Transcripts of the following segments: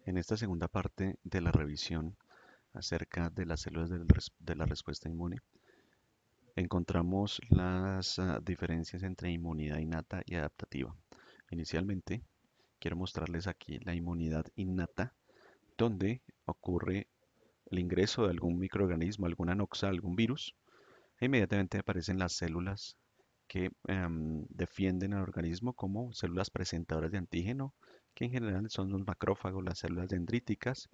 En esta segunda parte de la revisión acerca de las células de la respuesta inmune, encontramos las diferencias entre inmunidad innata y adaptativa. Inicialmente, quiero mostrarles aquí la inmunidad innata, donde ocurre el ingreso de algún microorganismo, alguna noxa, algún virus, e inmediatamente aparecen las células que defienden al organismo como células presentadoras de antígeno, que en general son los macrófagos, las células dendríticas,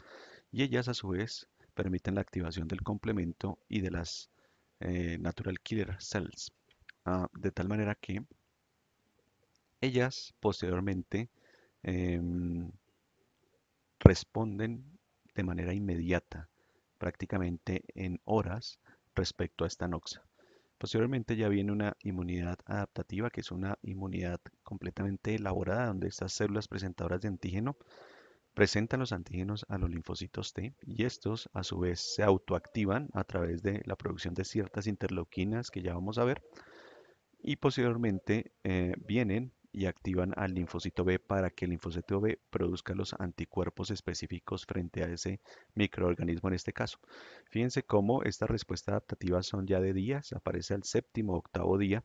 y ellas a su vez permiten la activación del complemento y de las natural killer cells, de tal manera que ellas posteriormente em, responden de manera inmediata, prácticamente en horas, respecto a esta noxa. Posteriormente ya viene una inmunidad adaptativa, que es una inmunidad completamente elaborada, donde estas células presentadoras de antígeno presentan los antígenos a los linfocitos T y estos a su vez se autoactivan a través de la producción de ciertas interleuquinas que ya vamos a ver y posteriormente vienen y activan al linfocito B para que el linfocito B produzca los anticuerpos específicos frente a ese microorganismo en este caso. Fíjense cómo estas respuestas adaptativas son ya de días, aparece al séptimo o octavo día,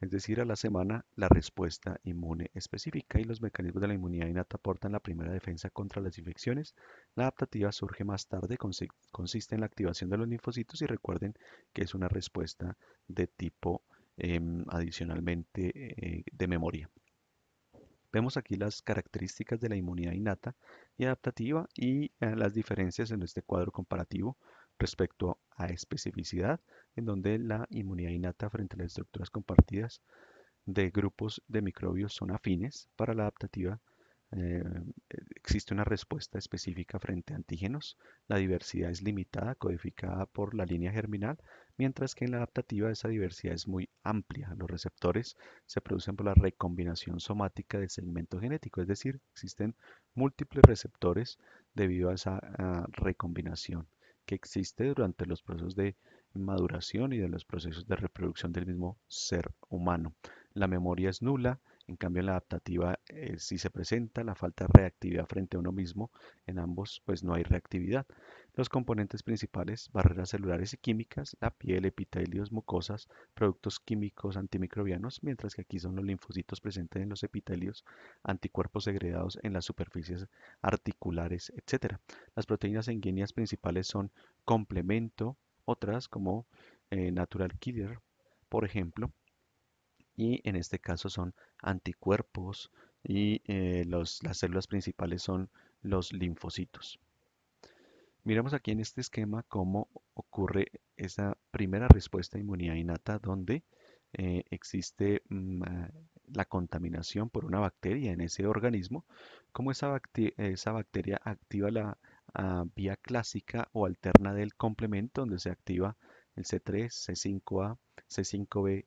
es decir, a la semana, la respuesta inmune específica y los mecanismos de la inmunidad innata aportan la primera defensa contra las infecciones. La adaptativa surge más tarde, consiste en la activación de los linfocitos y recuerden que es una respuesta de tipo adicionalmente de memoria. Vemos aquí las características de la inmunidad innata y adaptativa y las diferencias en este cuadro comparativo respecto a especificidad, en donde la inmunidad innata frente a las estructuras compartidas de grupos de microbios son afines. Para la adaptativa eh, existe una respuesta específica frente a antígenos. La diversidad es limitada, codificada por la línea germinal, mientras que en la adaptativa esa diversidad es muy amplia. Los receptores se producen por la recombinación somática del segmento genético, es decir, existen múltiples receptores debido a esa recombinación que existe durante los procesos de maduración y de los procesos de reproducción del mismo ser humano. La memoria es nula, en cambio en la adaptativa sí se presenta la falta de reactividad frente a uno mismo, en ambos pues no hay reactividad. Los componentes principales, barreras celulares y químicas, la piel, epitelios, mucosas, productos químicos antimicrobianos, mientras que aquí son los linfocitos presentes en los epitelios, anticuerpos segregados en las superficies articulares, etcétera. Las proteínas sanguíneas principales son complemento, otras como natural killer, por ejemplo, y en este caso son anticuerpos y las células principales son los linfocitos. Miramos aquí en este esquema cómo ocurre esa primera respuesta de inmunidad innata donde existe la contaminación por una bacteria en ese organismo, cómo esa bacteria activa la vía clásica o alterna del complemento donde se activa el C3, C5A, C5B,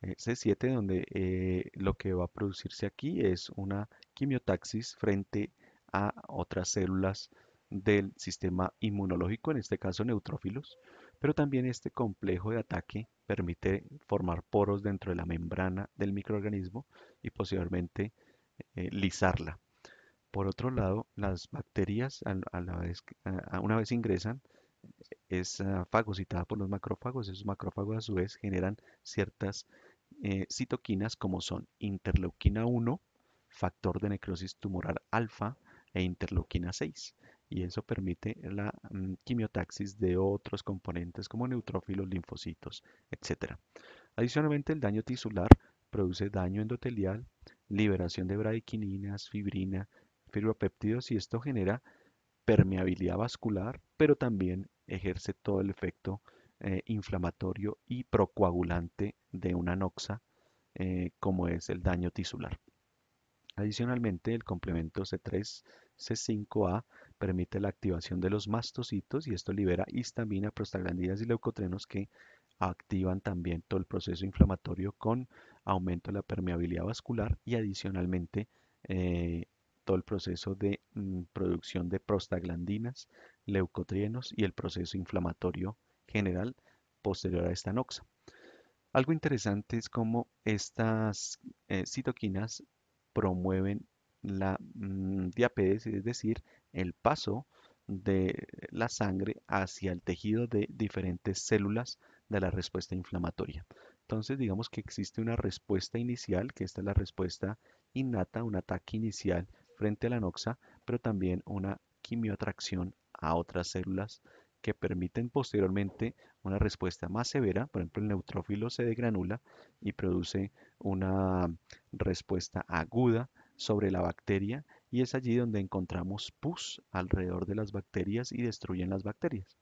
C7, donde lo que va a producirse aquí es una quimiotaxis frente a otras células del sistema inmunológico, en este caso neutrófilos, pero también este complejo de ataque permite formar poros dentro de la membrana del microorganismo y posteriormente lisarla. Por otro lado, las bacterias, una vez ingresan, es fagocitada por los macrófagos. Esos macrófagos a su vez generan ciertas citoquinas como son interleuquina 1, factor de necrosis tumoral alfa e interleuquina 6. Y eso permite la quimiotaxis de otros componentes como neutrófilos, linfocitos, etcétera. Adicionalmente, el daño tisular produce daño endotelial, liberación de bradykininas, fibrina, fibropéptidos y esto genera permeabilidad vascular, pero también ejerce todo el efecto inflamatorio y procoagulante de una noxa, como es el daño tisular. Adicionalmente, el complemento C3, C5A permite la activación de los mastocitos y esto libera histamina, prostaglandinas y leucotrenos que activan también todo el proceso inflamatorio con aumento de la permeabilidad vascular y adicionalmente eh, todo el proceso de producción de prostaglandinas, leucotrienos y el proceso inflamatorio general posterior a esta noxa. Algo interesante es cómo estas citoquinas promueven la diapédesis, es decir, el paso de la sangre hacia el tejido de diferentes células de la respuesta inflamatoria. Entonces, digamos que existe una respuesta inicial, que esta es la respuesta innata, un ataque inicial frente a la noxa, pero también una quimioatracción a otras células que permiten posteriormente una respuesta más severa. Por ejemplo, el neutrófilo se degranula y produce una respuesta aguda sobre la bacteria y es allí donde encontramos pus alrededor de las bacterias y destruyen las bacterias.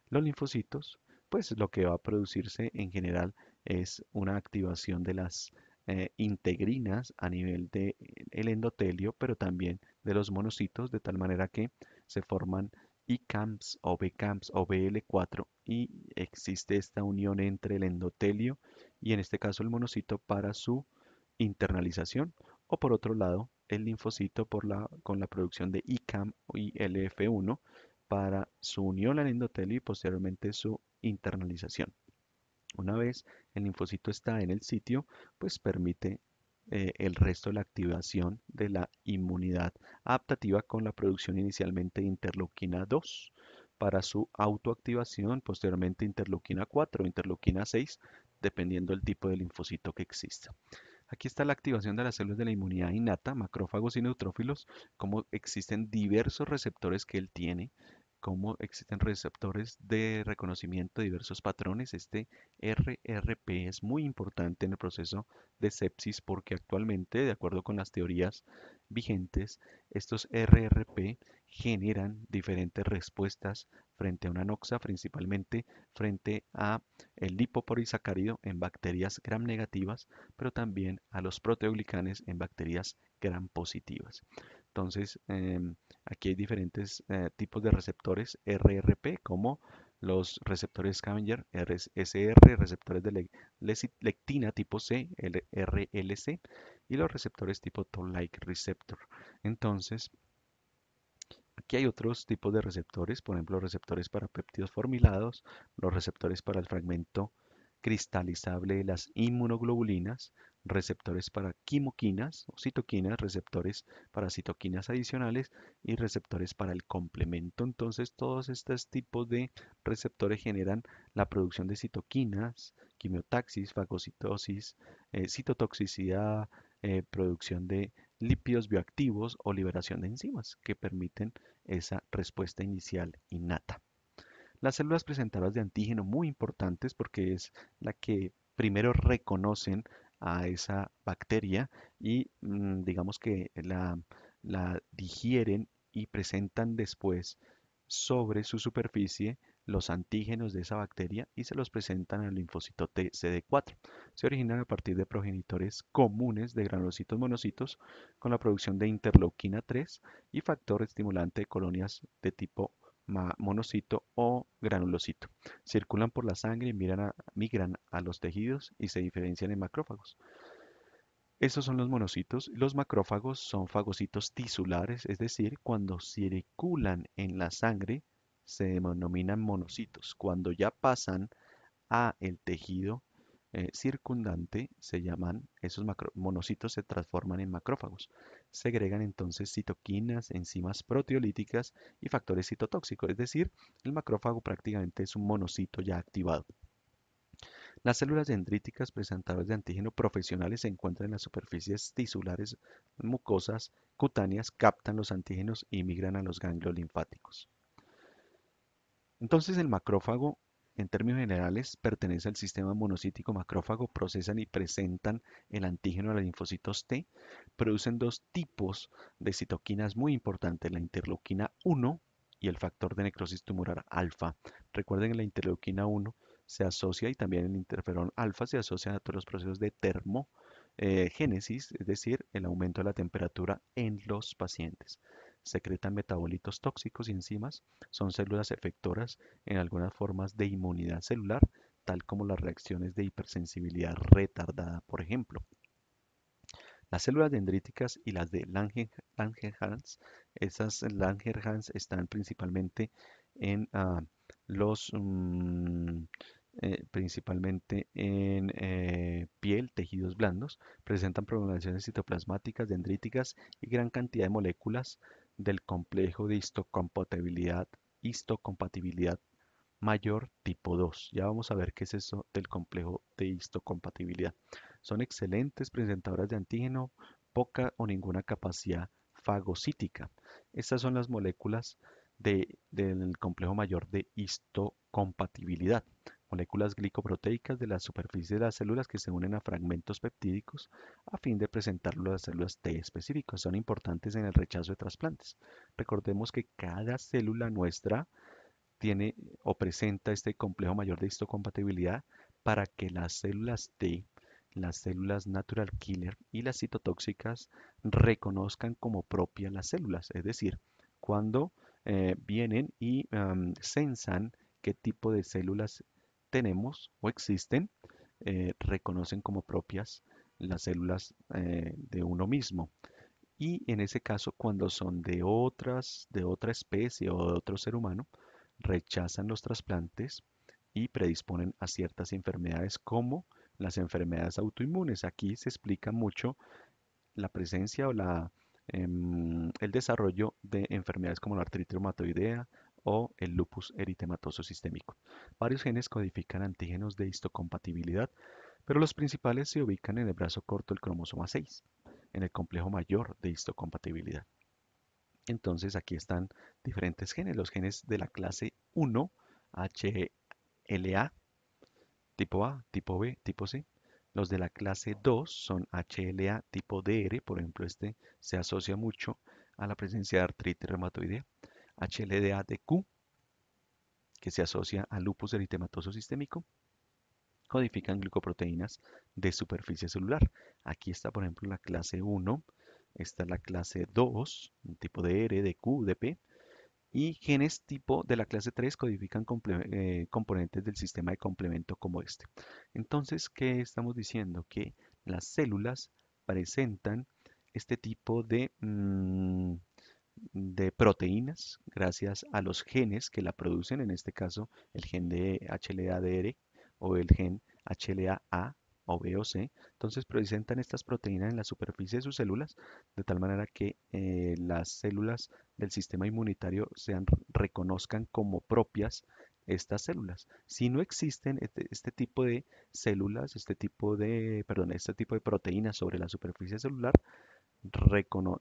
Los linfocitos, pues lo que va a producirse en general es una activación de las integrinas a nivel del endotelio, pero también de los monocitos, de tal manera que se forman ICAMS o BCAMS o BL4 y existe esta unión entre el endotelio y en este caso el monocito para su internalización. O por otro lado, el linfocito con la producción de ICAM y LF1 para su unión al endotelio y posteriormente su internalización. Una vez el linfocito está en el sitio, pues permite el resto de la activación de la inmunidad adaptativa con la producción inicialmente de interleuquina 2 para su autoactivación, posteriormente interleuquina 4 o interleuquina 6, dependiendo del tipo de linfocito que exista. Aquí está la activación de las células de la inmunidad innata, macrófagos y neutrófilos, cómo existen diversos receptores que él tiene, cómo existen receptores de reconocimiento de diversos patrones. Este RRP es muy importante en el proceso de sepsis porque actualmente, de acuerdo con las teorías vigentes, estos RRP generan diferentes respuestas frente a una noxa, principalmente frente a el lipopolisacárido en bacterias gram negativas, pero también a los proteoglicanes en bacterias gram positivas. Entonces, aquí hay diferentes tipos de receptores RRP, como los receptores Scavenger, SR, receptores de lectina tipo C, RLC, y los receptores tipo Toll-like receptor. Entonces, aquí hay otros tipos de receptores, por ejemplo, receptores para péptidos formilados, los receptores para el fragmento cristalizable de las inmunoglobulinas, receptores para quimoquinas o citoquinas, receptores para citoquinas adicionales y receptores para el complemento. Entonces, todos estos tipos de receptores generan la producción de citoquinas, quimiotaxis, fagocitosis, citotoxicidad, producción de lípidos bioactivos o liberación de enzimas que permiten esa respuesta inicial innata. Las células presentadoras de antígeno muy importantes porque es la que primero reconocen a esa bacteria y digamos que la digieren y presentan después sobre su superficie los antígenos de esa bacteria y se los presentan al linfocito T CD4. Se originan a partir de progenitores comunes de granulocitos monocitos con la producción de interleuquina 3 y factor estimulante de colonias de tipo monocito o granulocito. Circulan por la sangre y migran a los tejidos y se diferencian en macrófagos. Esos son los monocitos. Los macrófagos son fagocitos tisulares, es decir, cuando circulan en la sangre se denominan monocitos. Cuando ya pasan a el tejido circundante se llaman, esos monocitos se transforman en macrófagos. Segregan entonces citoquinas, enzimas proteolíticas y factores citotóxicos, es decir, el macrófago prácticamente es un monocito ya activado. Las células dendríticas presentadoras de antígeno profesionales se encuentran en las superficies tisulares mucosas cutáneas, captan los antígenos y migran a los ganglios linfáticos. Entonces el macrófago, en términos generales, pertenece al sistema monocítico macrófago, procesan y presentan el antígeno a los linfocitos T, producen dos tipos de citoquinas muy importantes, la interleuquina 1 y el factor de necrosis tumoral alfa. Recuerden que la interleuquina 1 se asocia y también el interferón alfa se asocia a todos los procesos de termogénesis, es decir, el aumento de la temperatura en los pacientes. Secretan metabolitos tóxicos y enzimas, son células efectoras en algunas formas de inmunidad celular, tal como las reacciones de hipersensibilidad retardada, por ejemplo. Las células dendríticas y las de Langerhans, esas Langerhans están principalmente en los principalmente en piel, tejidos blandos, presentan prolongaciones citoplasmáticas, dendríticas y gran cantidad de moléculas del complejo de histocompatibilidad mayor tipo 2. Ya vamos a ver qué es eso del complejo de histocompatibilidad. Son excelentes presentadoras de antígeno, poca o ninguna capacidad fagocítica. Estas son las moléculas del complejo mayor de histocompatibilidad. Moléculas glicoproteicas de la superficie de las células que se unen a fragmentos peptídicos a fin de presentarlo a las células T específicas. Son importantes en el rechazo de trasplantes. Recordemos que cada célula nuestra tiene o presenta este complejo mayor de histocompatibilidad para que las células T, las células natural killer y las citotóxicas reconozcan como propias las células. Es decir, cuando vienen y sensan qué tipo de células tenemos o existen, reconocen como propias las células de uno mismo. Y en ese caso, cuando son de otra especie o de otro ser humano, rechazan los trasplantes y predisponen a ciertas enfermedades como las enfermedades autoinmunes. Aquí se explica mucho la presencia o el desarrollo de enfermedades como la artritis reumatoidea o el lupus eritematoso sistémico. Varios genes codifican antígenos de histocompatibilidad, pero los principales se ubican en el brazo corto del cromosoma 6, en el complejo mayor de histocompatibilidad. Entonces aquí están diferentes genes, los genes de la clase 1, HLA, tipo A, tipo B, tipo C. Los de la clase 2 son HLA tipo DR, por ejemplo, este se asocia mucho a la presencia de artritis reumatoidea. HLA de Q, que se asocia al lupus eritematoso sistémico, codifican glicoproteínas de superficie celular. Aquí está, por ejemplo, la clase 1, esta es la clase 2, tipo de R, de Q, de P, y genes tipo de la clase 3 codifican componentes del sistema de complemento como este. Entonces, ¿qué estamos diciendo? Que las células presentan este tipo de proteínas gracias a los genes que la producen, en este caso el gen de HLA-DR o el gen HLA-A o B o C. Entonces presentan estas proteínas en la superficie de sus células de tal manera que las células del sistema inmunitario reconozcan como propias estas células. Si no existen este tipo de células, este tipo de proteínas sobre la superficie celular,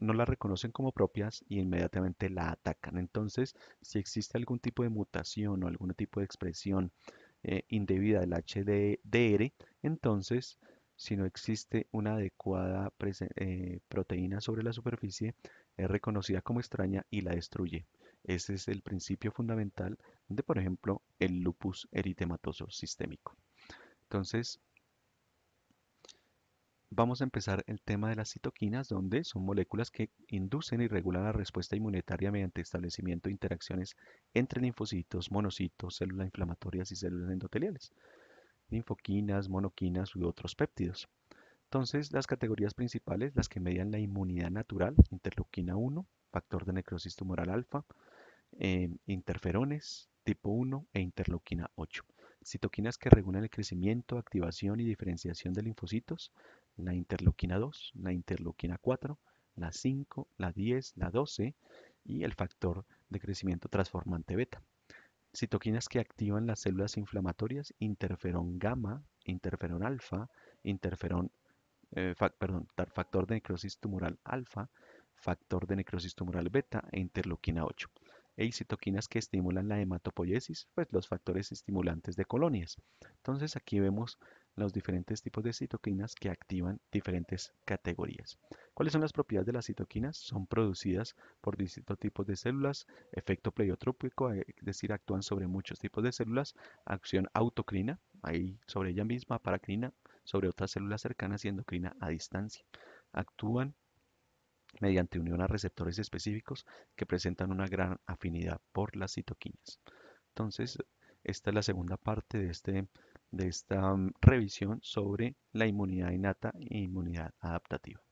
no la reconocen como propias y inmediatamente la atacan. Entonces, si existe algún tipo de mutación o algún tipo de expresión indebida del HDR, entonces, si no existe una adecuada proteína sobre la superficie, es reconocida como extraña y la destruye. Ese es el principio fundamental de, por ejemplo, el lupus eritematoso sistémico. Entonces, vamos a empezar el tema de las citoquinas, donde son moléculas que inducen y regulan la respuesta inmunitaria mediante establecimiento de interacciones entre linfocitos, monocitos, células inflamatorias y células endoteliales, linfoquinas, monoquinas u otros péptidos. Entonces, las categorías principales, las que median la inmunidad natural, interleuquina 1, factor de necrosis tumoral alfa, interferones tipo 1 e interleuquina 8. Citoquinas que regulan el crecimiento, activación y diferenciación de linfocitos, la interleuquina 2, la interleuquina 4, la 5, la 10, la 12 y el factor de crecimiento transformante beta. Citoquinas que activan las células inflamatorias, interferón gamma, interferón alfa, interferón, factor de necrosis tumoral alfa, factor de necrosis tumoral beta e interleuquina 8. E citoquinas que estimulan la hematopoiesis, pues los factores estimulantes de colonias. Entonces aquí vemos los diferentes tipos de citoquinas que activan diferentes categorías. ¿Cuáles son las propiedades de las citoquinas? Son producidas por distintos tipos de células, efecto pleiotrópico, es decir, actúan sobre muchos tipos de células, acción autocrina, ahí sobre ella misma, paracrina, sobre otras células cercanas y endocrina a distancia. Actúan mediante unión a receptores específicos que presentan una gran afinidad por las citoquinas. Entonces, esta es la segunda parte de esta revisión sobre la inmunidad innata e inmunidad adaptativa.